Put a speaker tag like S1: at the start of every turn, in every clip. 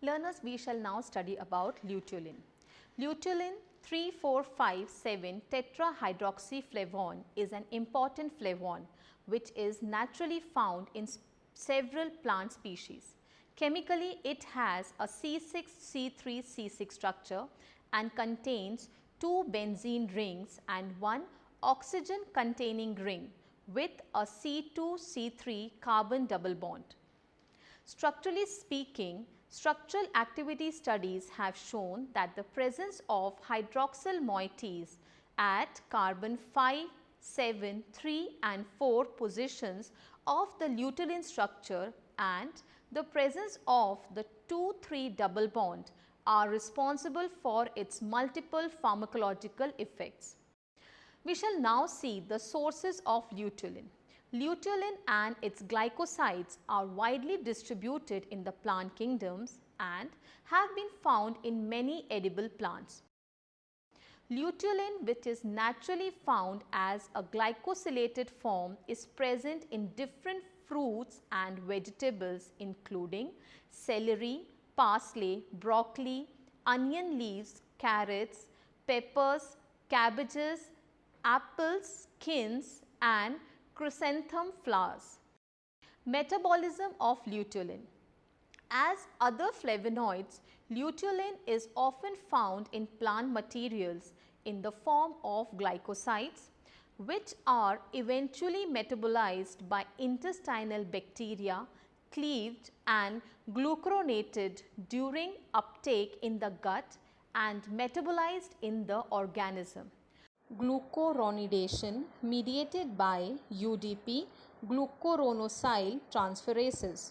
S1: Learners, we shall now study about luteolin. Luteolin 3,4,5,7 tetrahydroxyflavone is an important flavone which is naturally found in several plant species. Chemically, it has a C6C3C6 structure and contains 2 benzene rings and 1 oxygen containing ring with a C2C3 carbon double bond. Structurally speaking, structural activity studies have shown that the presence of hydroxyl moieties at carbon 5, 7, 3 and 4 positions of the luteolin structure and the presence of the 2,3 double bond are responsible for its multiple pharmacological effects. We shall now see the sources of luteolin. Luteolin and its glycosides are widely distributed in the plant kingdoms and have been found in many edible plants. Luteolin, which is naturally found as a glycosylated form, is present in different fruits and vegetables including celery, parsley, broccoli, onion leaves, carrots, peppers, cabbages, apples, skins and chrysanthemum flowers. Metabolism of luteolin. As other flavonoids, luteolin is often found in plant materials in the form of glycosides, which are eventually metabolized by intestinal bacteria, cleaved and glucurinated during uptake in the gut and metabolized in the organism. Glucuronidation mediated by UDP glucuronyl transferases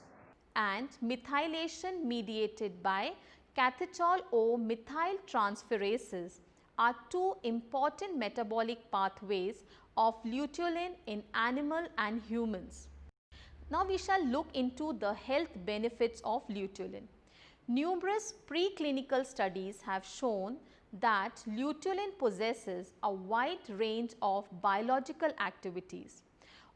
S1: and methylation mediated by catechol O methyl transferases are two important metabolic pathways of luteolin in animal and humans. Now we shall look into the health benefits of luteolin. Numerous preclinical studies have shown that luteolin possesses a wide range of biological activities.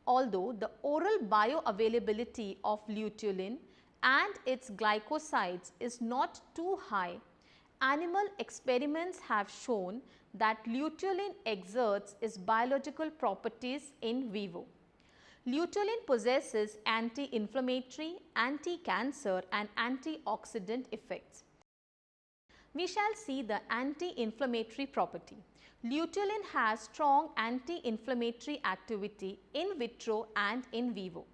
S1: Although the oral bioavailability of luteolin and its glycosides is not too high, animal experiments have shown that luteolin exerts its biological properties in vivo. Luteolin possesses anti-inflammatory, anti-cancer and antioxidant effects. We shall see the anti-inflammatory property. Luteolin has strong anti-inflammatory activity in vitro and in vivo.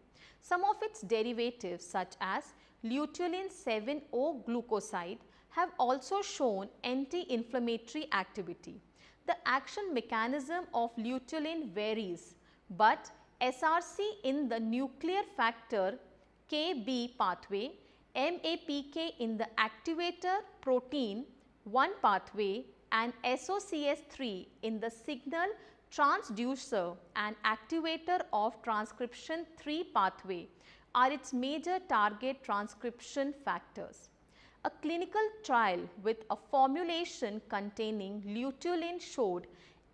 S1: Some of its derivatives such as luteolin 7O glucoside have also shown anti-inflammatory activity. The action mechanism of luteolin varies, but SRC in the nuclear factor Kb pathway, MAPK in the activator protein 1 pathway and SOCS3 in the signal transducer and activator of transcription 3 pathway are its major target transcription factors. A clinical trial with a formulation containing luteolin showed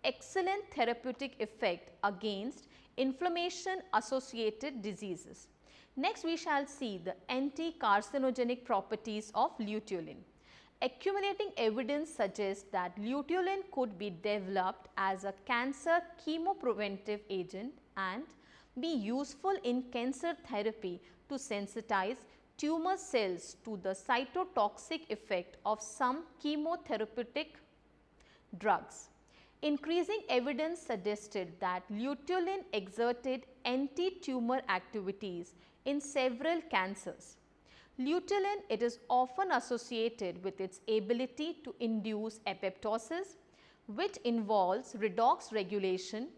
S1: excellent therapeutic effect against inflammation associated diseases. Next, we shall see the anti-carcinogenic properties of luteolin. Accumulating evidence suggests that luteolin could be developed as a cancer chemopreventive agent and be useful in cancer therapy to sensitize tumor cells to the cytotoxic effect of some chemotherapeutic drugs. Increasing evidence suggested that luteolin exerted anti-tumor activities in several cancers. Luteolin, it is often associated with its ability to induce apoptosis, which involves redox regulation,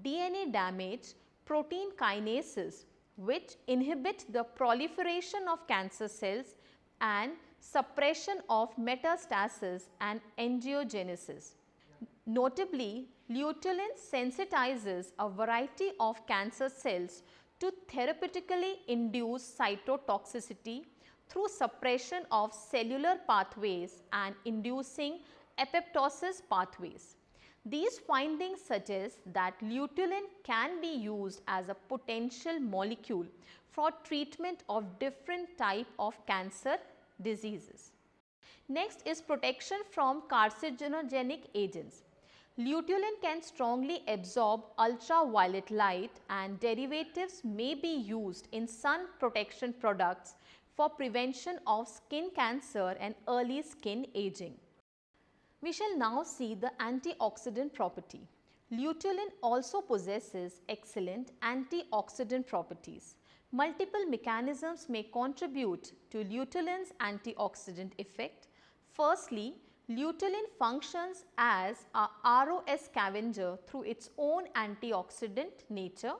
S1: DNA damage, protein kinases, which inhibit the proliferation of cancer cells and suppression of metastasis and angiogenesis. Notably, luteolin sensitizes a variety of cancer cells to therapeutically induce cytotoxicity through suppression of cellular pathways and inducing apoptosis pathways. These findings suggest that luteolin can be used as a potential molecule for treatment of different type of cancer diseases. Next is protection from carcinogenic agents. Luteolin can strongly absorb ultraviolet light and derivatives may be used in sun protection products for prevention of skin cancer and early skin aging. We shall now see the antioxidant property. Luteolin also possesses excellent antioxidant properties. Multiple mechanisms may contribute to luteolin's antioxidant effect. Firstly, luteolin functions as a ROS scavenger through its own antioxidant nature.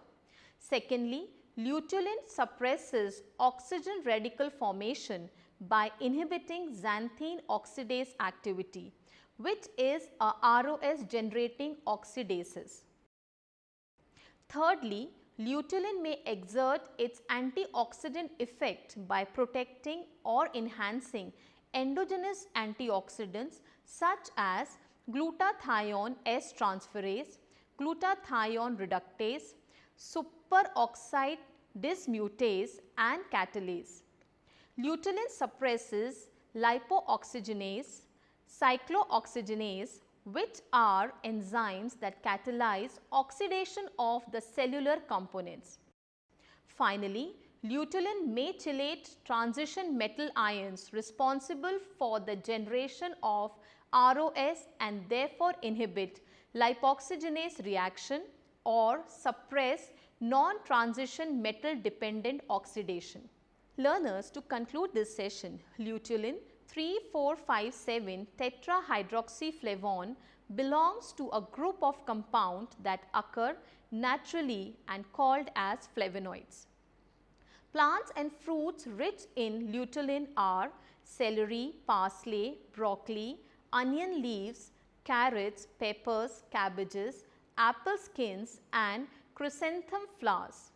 S1: Secondly, luteolin suppresses oxygen radical formation by inhibiting xanthine oxidase activity, which is a ROS generating oxidases. Thirdly, luteolin may exert its antioxidant effect by protecting or enhancing endogenous antioxidants such as glutathione S transferase, glutathione reductase, superoxide dismutase and catalase. Luteolin suppresses lipooxygenase, cyclooxygenase, which are enzymes that catalyze oxidation of the cellular components. Finally, luteolin may chelate transition metal ions responsible for the generation of ROS and therefore inhibit lipoxygenase reaction or suppress non-transition metal dependent oxidation. Learners, to conclude this session, luteolin 3,4,5,7 tetrahydroxyflavone belongs to a group of compounds that occur naturally and called as flavonoids. Plants and fruits rich in luteolin are celery, parsley, broccoli, onion leaves, carrots, peppers, cabbages, apple skins and chrysanthemum flowers.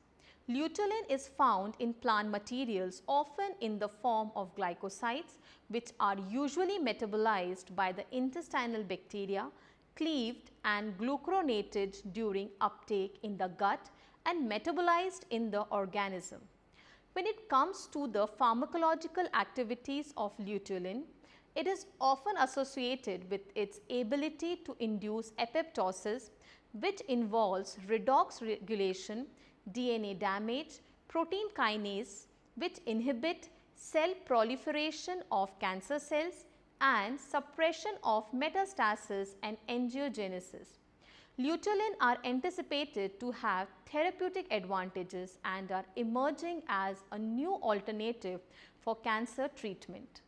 S1: Luteolin is found in plant materials, often in the form of glycosides, which are usually metabolized by the intestinal bacteria, cleaved and glucurinated during uptake in the gut and metabolized in the organism. When it comes to the pharmacological activities of luteolin, it is often associated with its ability to induce apoptosis, which involves redox regulation, DNA damage, protein kinase, which inhibit cell proliferation of cancer cells and suppression of metastasis and angiogenesis. Luteolin are anticipated to have therapeutic advantages and are emerging as a new alternative for cancer treatment.